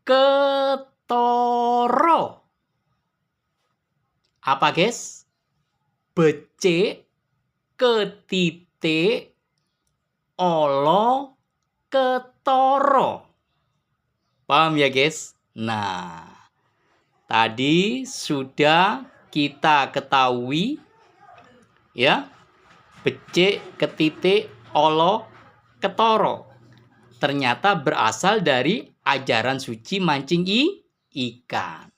ketoro. Apa guys? Becik, ketitik, olo, ketoro. Paham ya guys? Nah, tadi sudah kita ketahui ya, becik, ketitik, olo, ketoro. Ternyata berasal dari ajaran suci mancing ikan.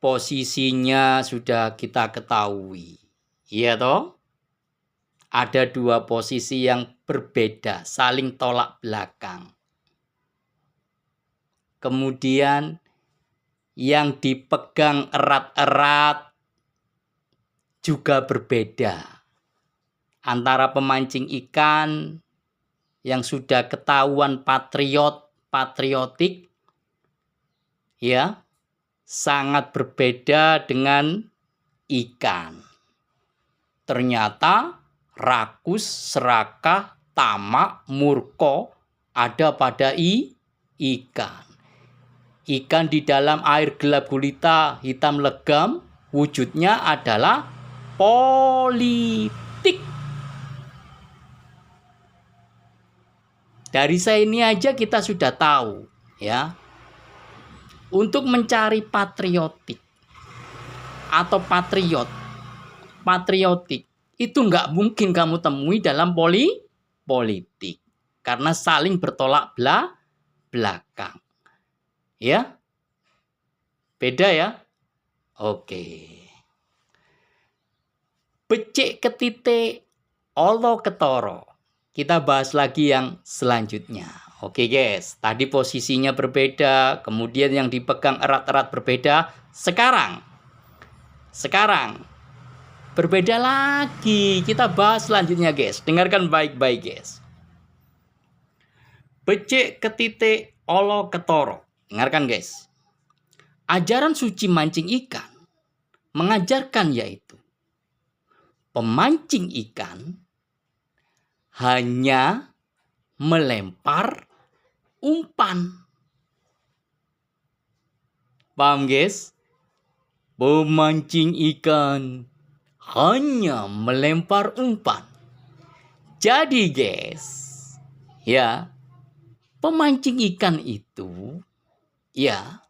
Posisinya sudah kita ketahui. Iya toh? Ada dua posisi yang berbeda, saling tolak belakang. Kemudian yang dipegang erat-erat juga berbeda. Antara pemancing ikan yang sudah ketahuan patriotik, ya, sangat berbeda dengan ikan. Ternyata rakus, serakah, tamak, murko ada pada ikan. Ikan di dalam air gelap gulita hitam legam, wujudnya adalah politik. Dari saya ini aja kita sudah tahu ya. Untuk mencari patriotik atau patriotik itu nggak mungkin kamu temui dalam politik karena saling bertolak belakang. Ya, beda ya. Oke. Becik, ketitik, olo, ketoro. Kita bahas lagi yang selanjutnya. Oke guys, tadi posisinya berbeda, kemudian yang dipegang erat-erat berbeda. Sekarang berbeda lagi. Kita bahas selanjutnya guys. Dengarkan baik-baik guys. Becik, ketitik, olo, ketoro. Dengarkan guys. Ajaran suci mancing ikan mengajarkan yaitu pemancing ikan hanya melempar umpan. Paham guys? Pemancing ikan hanya melempar umpan. Jadi guys, ya, pemancing ikan itu ya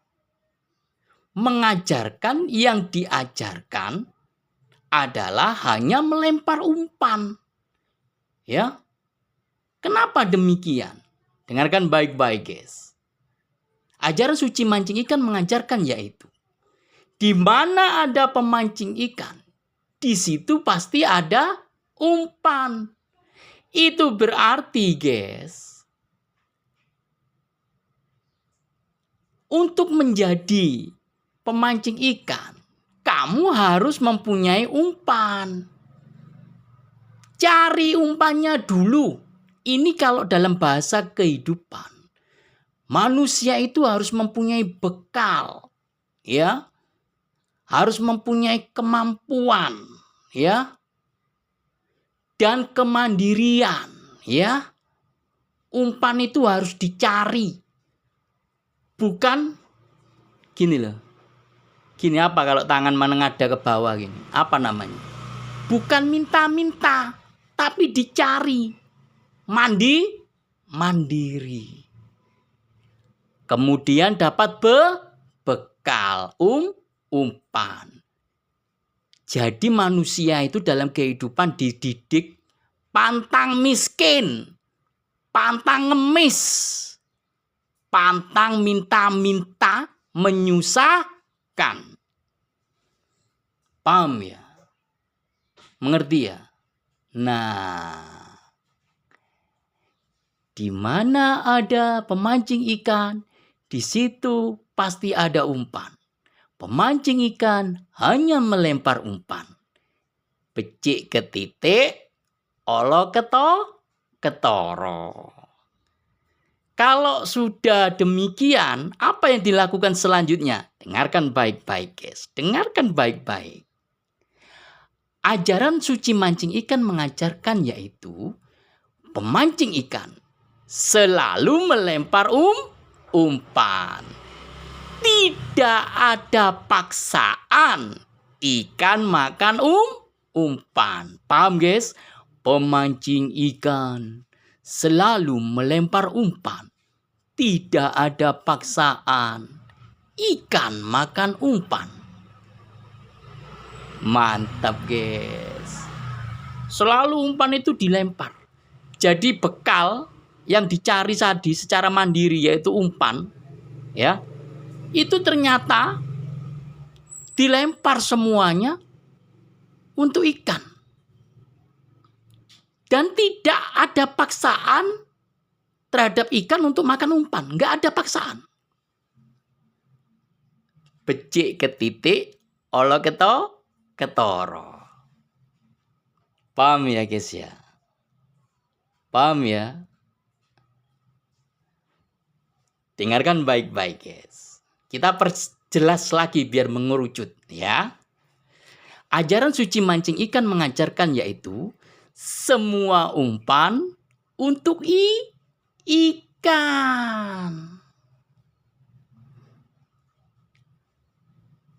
mengajarkan, yang diajarkan adalah hanya melempar umpan. Ya. Kenapa demikian? Dengarkan baik-baik guys. Ajaran suci mancing ikan mengajarkan yaitu di mana ada pemancing ikan, di situ pasti ada umpan. Itu berarti guys, untuk menjadi pemancing ikan, kamu harus mempunyai umpan. Cari umpannya dulu. Ini kalau dalam bahasa kehidupan. Manusia itu harus mempunyai bekal. Ya. Harus mempunyai kemampuan. Ya. Dan kemandirian. Ya. Umpan itu harus dicari. Bukan gini loh. Gini apa kalau tangan menengadah ke bawah gini? Apa namanya? Bukan minta-minta, tapi dicari. Mandiri. Kemudian dapat bekal, umpan. Jadi manusia itu dalam kehidupan dididik pantang miskin, pantang ngemis, pantang minta-minta, menyusahkan. Paham ya? Mengerti ya? Nah, di mana ada pemancing ikan, di situ pasti ada umpan. Pemancing ikan hanya melempar umpan. Becik, ketitik, olo, ketoro. Kalau sudah demikian, apa yang dilakukan selanjutnya? Dengarkan baik-baik guys. Dengarkan baik-baik. Ajaran suci mancing ikan mengajarkan yaitu pemancing ikan selalu melempar umpan. Tidak ada paksaan. Ikan makan umpan. Paham guys? Pemancing ikan selalu melempar umpan. Tidak ada paksaan. Ikan makan umpan. Mantap guys. Selalu umpan itu dilempar. Jadi bekal yang dicari tadi secara mandiri yaitu umpan, ya, itu ternyata dilempar semuanya untuk ikan. Dan tidak ada paksaan terhadap ikan untuk makan umpan. Nggak ada paksaan. Becik ke titik, olo ketoro. Paham ya guys ya? Paham ya? Dengarkan baik-baik guys. Kita perjelas lagi biar mengerucut ya. Ajaran suci mancing ikan mengajarkan yaitu semua umpan untuk ikan.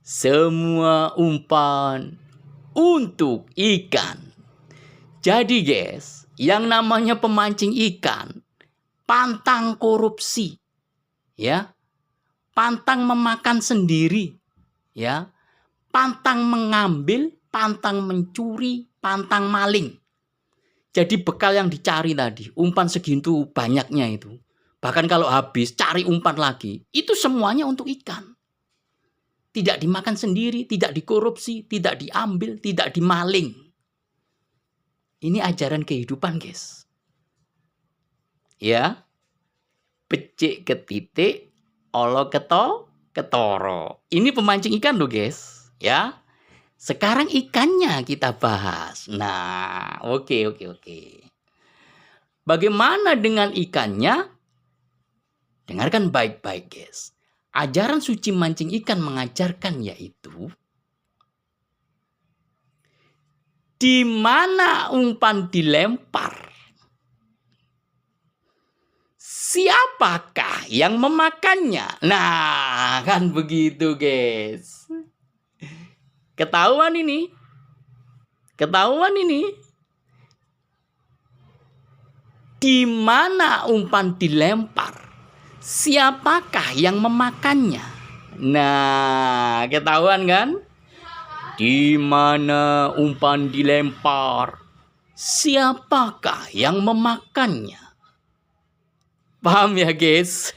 Semua umpan untuk ikan. Jadi guys, yang namanya pemancing ikan pantang korupsi. Ya. Pantang memakan sendiri. Ya. Pantang mengambil, pantang mencuri, pantang maling. Jadi bekal yang dicari tadi, umpan segitu banyaknya itu. Bahkan kalau habis, cari umpan lagi. Itu semuanya untuk ikan. Tidak dimakan sendiri, tidak dikorupsi, tidak diambil, tidak dimaling. Ini ajaran kehidupan guys. Ya. Becik ke titik, olo ketoro. Ini pemancing ikan loh guys. Ya. Sekarang ikannya kita bahas. Nah, oke. Bagaimana dengan ikannya? Dengarkan baik-baik guys. Ajaran suci mancing ikan mengajarkan yaitu di mana umpan dilempar, siapakah yang memakannya? Nah, kan begitu guys. Ketahuan ini. Di mana umpan dilempar, siapakah yang memakannya? Nah, ketahuan kan? Di mana umpan dilempar, siapakah yang memakannya? Paham ya guys?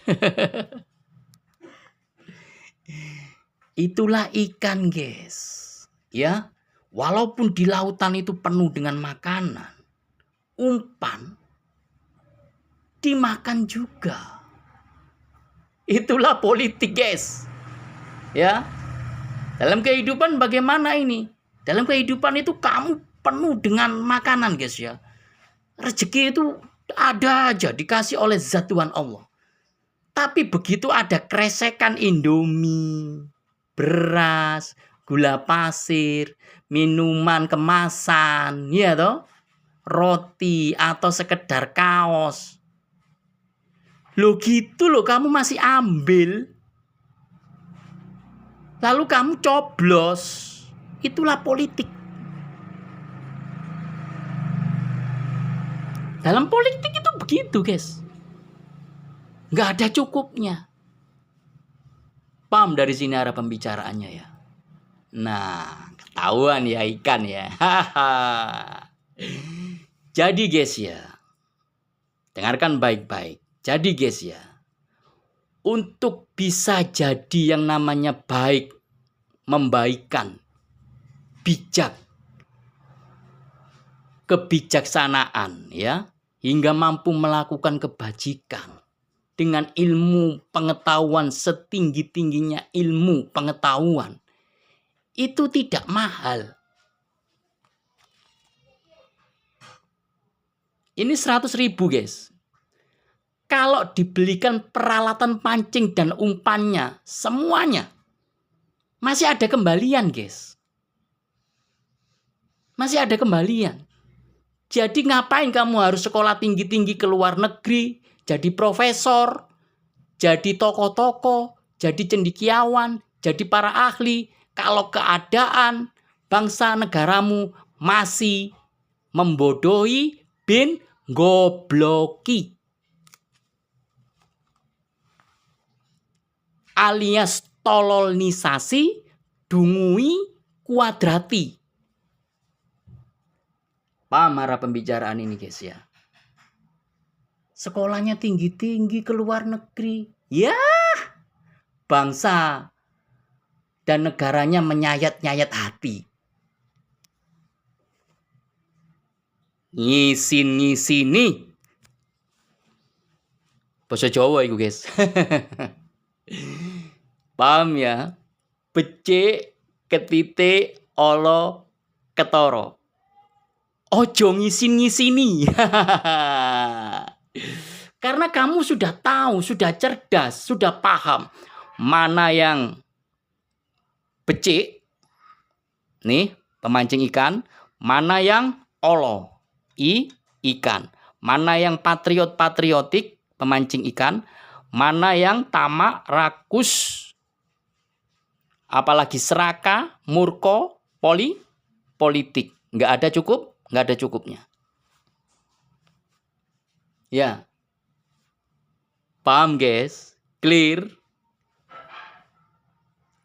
Itulah ikan guys. Ya, walaupun di lautan itu penuh dengan makanan, umpan dimakan juga. Itulah politik guys. Ya. Dalam kehidupan bagaimana ini? Dalam kehidupan itu kamu penuh dengan makanan guys ya. Rezeki itu ada aja dikasih oleh zat Tuhan Allah. Tapi begitu ada kresekan Indomie, beras, gula pasir, minuman kemasan, ya toh, roti atau sekedar kaos. Loh gitu loh kamu masih ambil. Lalu kamu coblos. Itulah politik. Dalam politik itu begitu guys. Nggak ada cukupnya. Paham dari sini arah pembicaraannya ya. Nah, ketahuan ya ikan ya. Jadi guys ya, dengarkan baik-baik. Jadi guys ya, untuk bisa jadi yang namanya baik, membaikan, bijak, kebijaksanaan ya, hingga mampu melakukan kebajikan dengan ilmu pengetahuan setinggi-tingginya ilmu pengetahuan. Itu tidak mahal. Ini 100.000 guys. Kalau dibelikan peralatan pancing dan umpannya, semuanya, masih ada kembalian guys. Masih ada kembalian. Jadi ngapain kamu harus sekolah tinggi-tinggi ke luar negeri, jadi profesor, jadi tokoh-tokoh, jadi cendekiawan, jadi para ahli, kalau keadaan bangsa negaramu masih membodohi bin gobloki alias tololnisasi dungui kuadrati. Paham arah pembicaraan ini guys ya? Sekolahnya tinggi-tinggi ke luar negeri. Ya, bangsa dan negaranya menyayat-nyayat hati. Ngisin-ngisini. Bahasa Jawa itu guys. Paham ya? Becik ketitik olo ketoro. Ojo ngisin-ngisini. Karena kamu sudah tahu, sudah cerdas, sudah paham mana yang becik, nih pemancing ikan, mana yang olo, ikan, mana yang patriotik, pemancing ikan, mana yang tamak, rakus, apalagi seraka, murko, politik. Nggak ada cukup, nggak ada cukupnya. Ya, paham guys? Clear?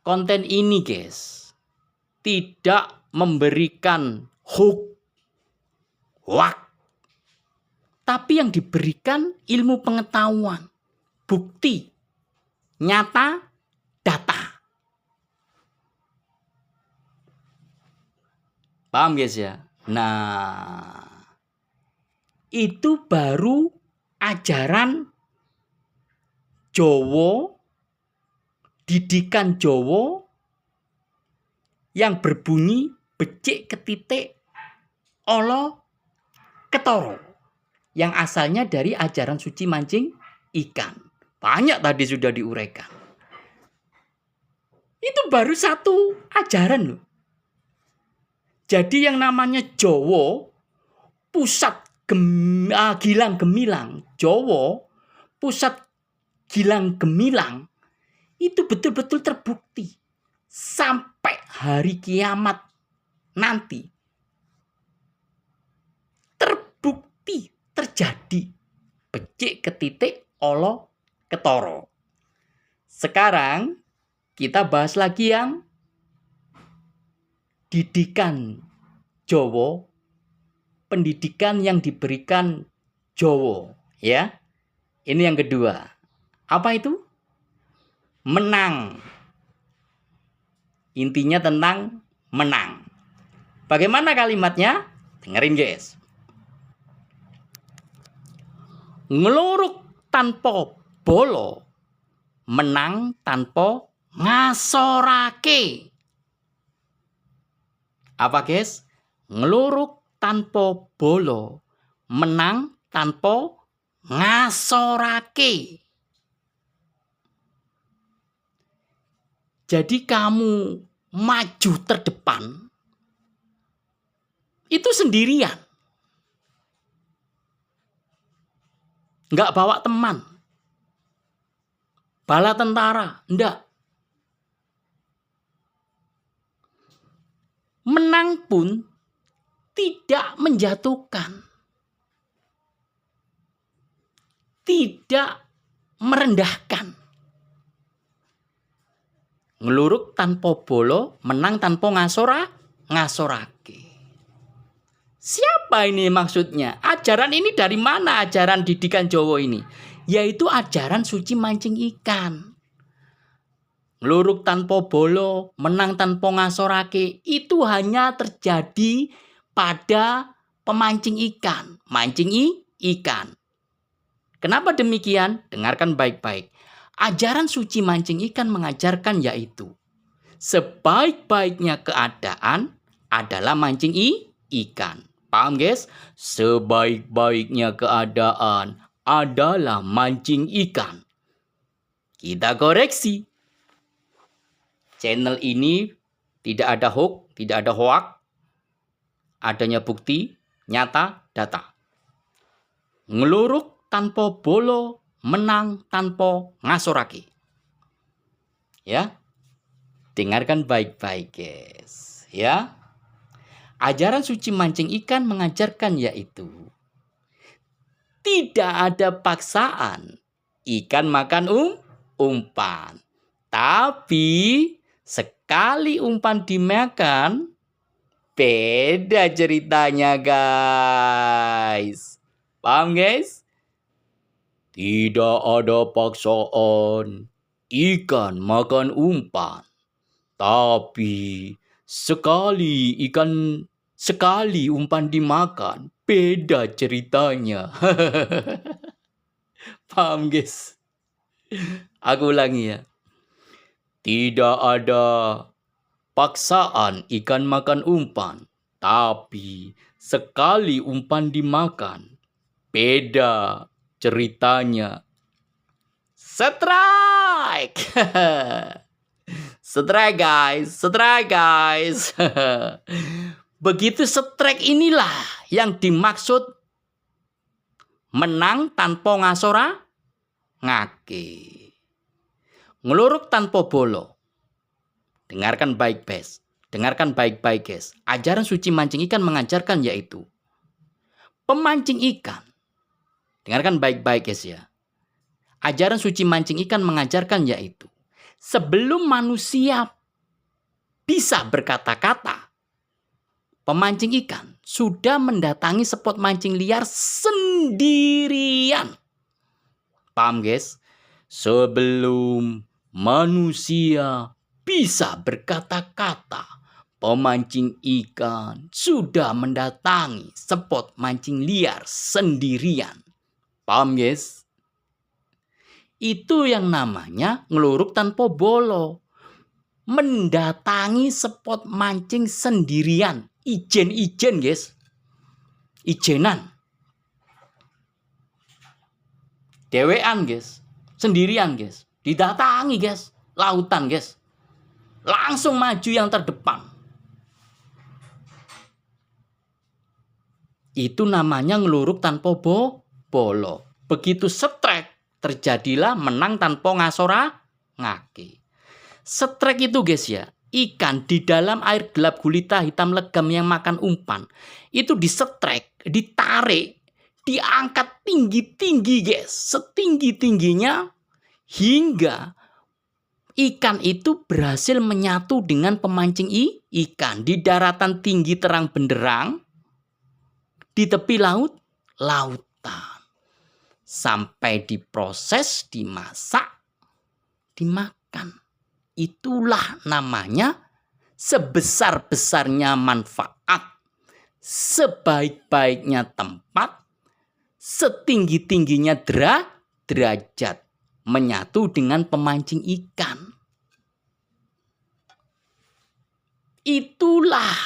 Konten ini guys tidak memberikan hoax, tapi yang diberikan ilmu pengetahuan, bukti, nyata, data. Paham guys ya? Nah, itu baru ajaran Jowo, didikan Jowo yang berbunyi becik ketitik olo ketoro, yang asalnya dari ajaran suci mancing ikan. Banyak tadi sudah diuraikan. Itu baru satu ajaran loh. Jadi yang namanya Jowo, pusat Gilang Gemilang, Jowo, pusat Gilang Gemilang, itu betul-betul terbukti. Sampai hari kiamat nanti. Terbukti, terjadi. Becik ketitik olo ketoro. Sekarang kita bahas lagi yang didikan Jowo, pendidikan yang diberikan Jowo, ya. Ini yang kedua. Apa itu? Menang. Intinya tentang menang. Bagaimana kalimatnya? Dengerin guys. Ngeluruk tanpa bolo, menang tanpa ngasorake. Apa guys? Ngeluruk tanpa bolo, menang tanpa ngasorake. Jadi kamu maju terdepan itu sendirian. Nggak bawa teman. Bala tentara, enggak. Menang pun tidak menjatuhkan. Tidak merendahkan. Ngeluruk tanpa bolo, menang tanpa ngasorake. Siapa ini maksudnya? Ajaran ini dari mana ajaran didikan Jowo ini? Yaitu ajaran suci mancing ikan. Ngeluruk tanpa bolo, menang tanpa ngasorake. Itu hanya terjadi pada pemancing ikan. Mancing ikan. Kenapa demikian? Dengarkan baik-baik. Ajaran suci mancing ikan mengajarkan yaitu sebaik-baiknya keadaan adalah mancing ikan. Paham guys? Sebaik-baiknya keadaan adalah mancing ikan. Kita koreksi. Channel ini tidak ada hoax, tidak ada hoax. Adanya bukti, nyata, data. Ngeluruk tanpa bolo, menang tanpa ngasorake. Ya. Dengarkan baik-baik, guys. Ya. Ajaran suci mancing ikan mengajarkan yaitu tidak ada paksaan. Ikan makan umpan. Tapi sekali umpan dimakan, beda ceritanya, guys. Paham, guys? Tidak ada paksaan. Ikan makan umpan. Tapi sekali umpan dimakan, beda ceritanya. Paham, guys? Aku ulangi ya. Tidak ada paksaan ikan makan umpan, tapi sekali umpan dimakan, beda ceritanya. Strike! Strike, guys. Begitu strike inilah yang dimaksud menang tanpa ngake. Ngeluruk tanpa bolo. Dengarkan baik-baik, guys. Ajaran suci mancing ikan mengajarkan yaitu pemancing ikan. Dengarkan baik-baik, guys ya. Ajaran suci mancing ikan mengajarkan yaitu sebelum manusia bisa berkata-kata, pemancing ikan sudah mendatangi spot mancing liar sendirian. Paham, guys? Sebelum manusia bisa berkata-kata, pemancing ikan sudah mendatangi spot mancing liar sendirian. Paham, guys? Itu yang namanya ngeluruk tanpa bolo. Mendatangi spot mancing sendirian. Ijen, guys. Ijenan. Dewean, guys. Sendirian, guys. Didatangi, guys. Lautan, guys. Langsung maju yang terdepan. Itu namanya ngeluruk tanpa bolo. Begitu strike, terjadilah menang tanpa ngake. Strike itu, guys ya, ikan di dalam air gelap gulita hitam legam yang makan umpan. Itu di-strike, ditarik, diangkat tinggi-tinggi, guys. Setinggi-tingginya hingga ikan itu berhasil menyatu dengan pemancing ikan di daratan tinggi terang benderang, di tepi lautan. Sampai diproses, dimasak, dimakan. Itulah namanya sebesar-besarnya manfaat, sebaik-baiknya tempat, setinggi-tingginya derajat menyatu dengan pemancing ikan. Itulah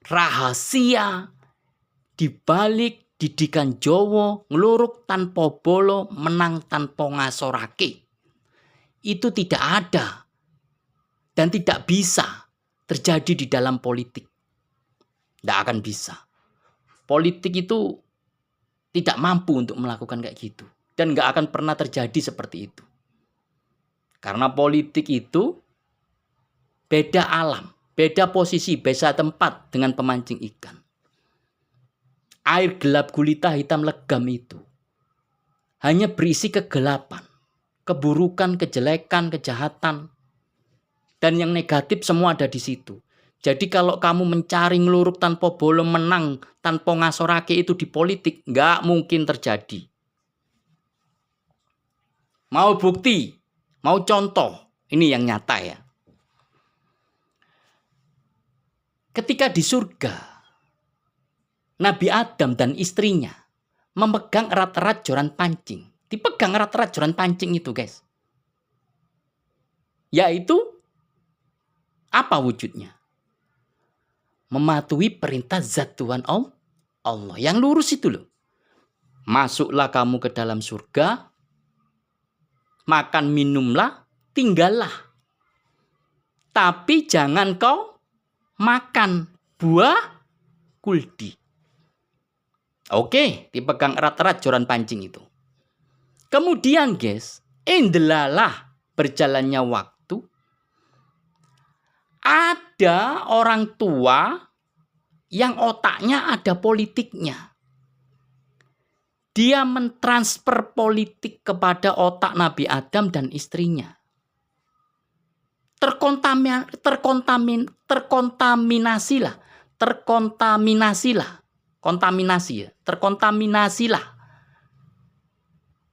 rahasia di balik didikan Jawa ngeluruk tanpa bolo, menang tanpa ngasorake. Itu tidak ada dan tidak bisa terjadi di dalam politik. Tidak akan bisa. Politik itu tidak mampu untuk melakukan kayak gitu. Dan gak akan pernah terjadi seperti itu. Karena politik itu beda alam, beda posisi, beda tempat dengan pemancing ikan. Air gelap gulita hitam legam itu hanya berisi kegelapan, keburukan, kejelekan, kejahatan. Dan yang negatif semua ada di situ. Jadi kalau kamu mencari ngeluruk tanpa bolo, menang tanpa ngasorake itu di politik, gak mungkin terjadi. Mau bukti, mau contoh, ini yang nyata ya. Ketika di surga, Nabi Adam dan istrinya memegang erat-erat joran pancing. Dipegang erat-erat joran pancing itu, guys. Yaitu apa wujudnya? Mematuhi perintah zat Tuhan Allah. Yang lurus itu loh. Masuklah kamu ke dalam surga, makan minumlah, tinggallah. Tapi jangan kau makan buah kuldi. Oke, dipegang erat-erat joran pancing itu. Kemudian guys, indelalah berjalannya waktu, ada orang tua yang otaknya ada politiknya. Dia mentransfer politik kepada otak Nabi Adam dan istrinya. Terkontaminasilah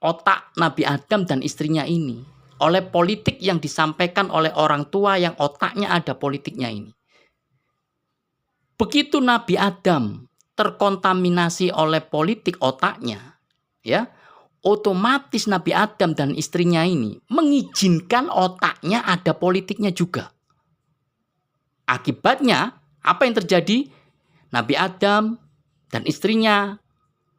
otak Nabi Adam dan istrinya ini oleh politik yang disampaikan oleh orang tua yang otaknya ada politiknya ini. Begitu Nabi Adam terkontaminasi oleh politik otaknya, ya, otomatis Nabi Adam dan istrinya ini mengizinkan otaknya ada politiknya juga. Akibatnya, apa yang terjadi? Nabi Adam dan istrinya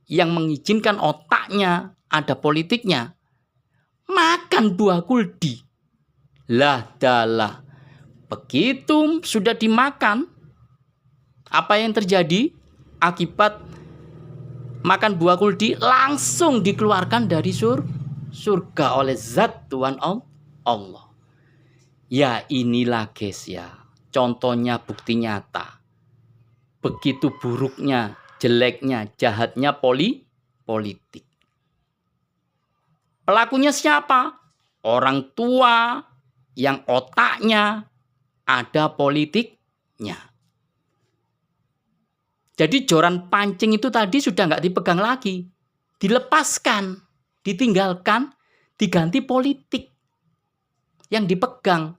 yang mengizinkan otaknya ada politiknya makan buah kuldi. Lah dalah. Begitu sudah dimakan, apa yang terjadi? Akibat makan buah kuldi langsung dikeluarkan dari surga oleh zat Tuhan Allah. Ya inilah guys ya, contohnya bukti nyata. Begitu buruknya, jeleknya, jahatnya politik. Pelakunya siapa? Orang tua yang otaknya ada politiknya. Jadi joran pancing itu tadi sudah nggak dipegang lagi. Dilepaskan, ditinggalkan, diganti politik yang dipegang.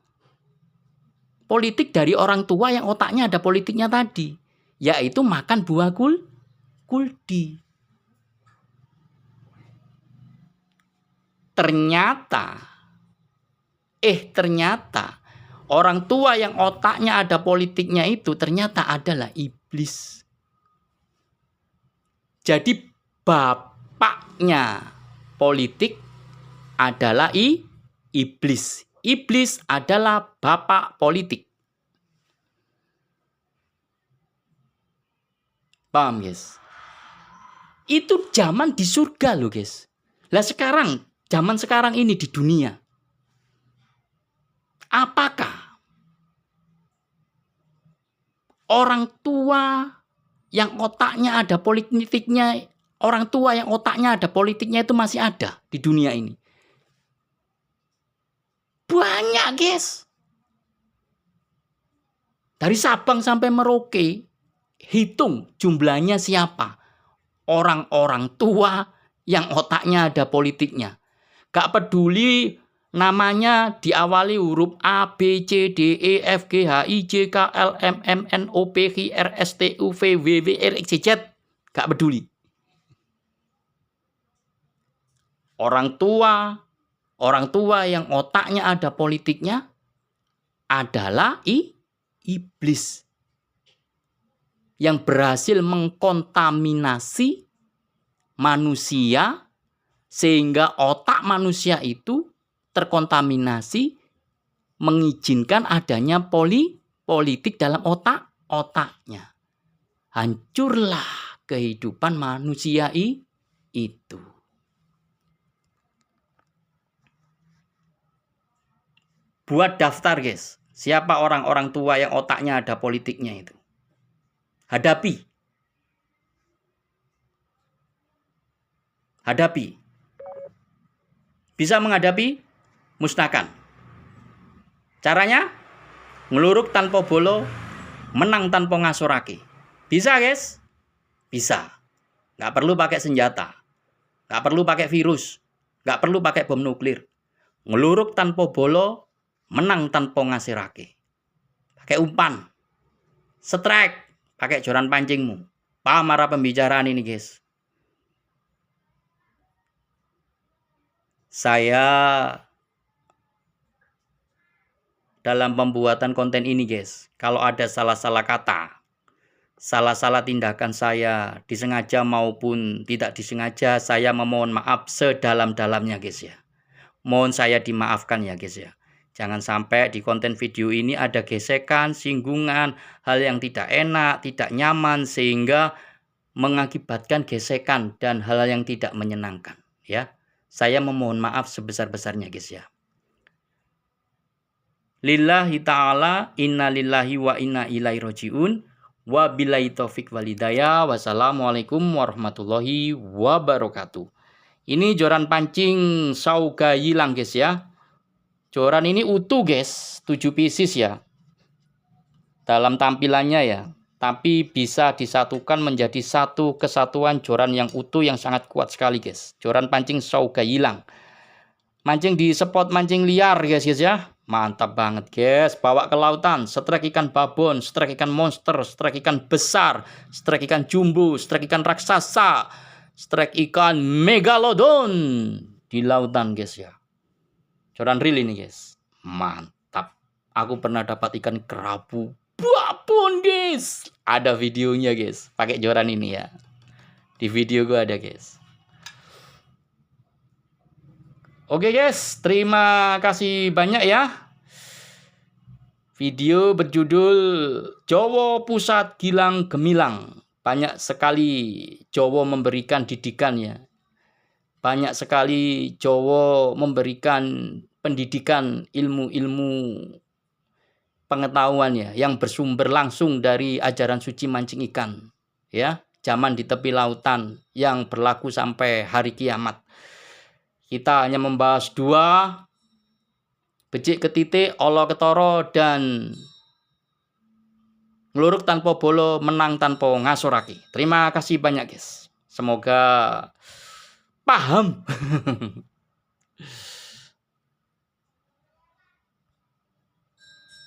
Politik dari orang tua yang otaknya ada politiknya tadi. Yaitu makan buah kuldi. Ternyata orang tua yang otaknya ada politiknya itu ternyata adalah iblis. Jadi bapaknya politik adalah iblis. Iblis adalah bapak politik. Paham guys? Itu zaman di surga loh guys. Lah sekarang, zaman sekarang ini di dunia. Apakah orang tua yang otaknya ada politiknya, orang tua yang otaknya ada politiknya itu masih ada di dunia ini? Banyak guys. Dari Sabang sampai Merauke, hitung jumlahnya siapa? Orang-orang tua yang otaknya ada politiknya. Gak peduli namanya diawali huruf A, B, C, D, E, F, G, H, I, J, K, L, M, N, N, O, P, Q, R, S, T, U, V, W, R, X, Y, Z. Gak peduli. Orang tua yang otaknya ada politiknya adalah iblis. Yang berhasil mengkontaminasi manusia sehingga otak manusia itu terkontaminasi, mengizinkan adanya politik dalam otaknya. Hancurlah kehidupan manusia itu. Buat daftar guys, siapa orang-orang tua yang otaknya ada politiknya itu. Hadapi. Bisa menghadapi? Musnahkan. Caranya? Ngeluruk tanpa bolo, menang tanpa ngasorake. Bisa guys? Bisa. Nggak perlu pakai senjata. Nggak perlu pakai virus. Nggak perlu pakai bom nuklir. Ngeluruk tanpa bolo, menang tanpa ngasirake. Pakai umpan. Strike. Pakai joran pancingmu. Paham arah pembicaraan ini guys? Saya dalam pembuatan konten ini guys, kalau ada salah-salah kata, salah-salah tindakan saya, disengaja maupun tidak disengaja, saya memohon maaf sedalam-dalamnya guys ya. Mohon saya dimaafkan ya guys ya. Jangan sampai di konten video ini ada gesekan, singgungan, hal yang tidak enak, tidak nyaman, sehingga mengakibatkan gesekan dan hal yang tidak menyenangkan ya. Saya memohon maaf sebesar-besarnya guys ya. Lillahi ta'ala, inna lillahi wa inna ilaihi raji'un. Wabillahi taufik walhidayah. Wassalamualaikum warahmatullahi wabarakatuh. Ini joran pancing Saugayilang guys ya. Joran ini utuh guys, 7 pieces ya. Dalam tampilannya ya. Tapi bisa disatukan menjadi satu kesatuan joran yang utuh yang sangat kuat sekali guys. Joran pancing Saugayilang. Mancing di spot mancing liar guys ya. Mantap banget guys. Bawa ke lautan, strike ikan babon, strike ikan monster, strike ikan besar, strike ikan jumbo, strike ikan raksasa, strike ikan megalodon di lautan guys ya. Joran real ini guys. Mantap. Aku pernah dapat ikan kerapu babon guys. Ada videonya guys. Pakai joran ini ya. Di video gua ada guys. Oke guys, terima kasih banyak ya. Video berjudul Jowo Pusat Gilang Gemilang. Banyak sekali Jowo memberikan didikannya. Banyak sekali Jowo memberikan pendidikan ilmu-ilmu pengetahuan ya, yang bersumber langsung dari ajaran suci mancing ikan. Ya, zaman di tepi lautan yang berlaku sampai hari kiamat. Kita hanya membahas 2, becik ke titik, olo ketoro, dan ngeluruk tanpa bolo, menang tanpa ngasoraki. Terima kasih banyak guys. Semoga paham.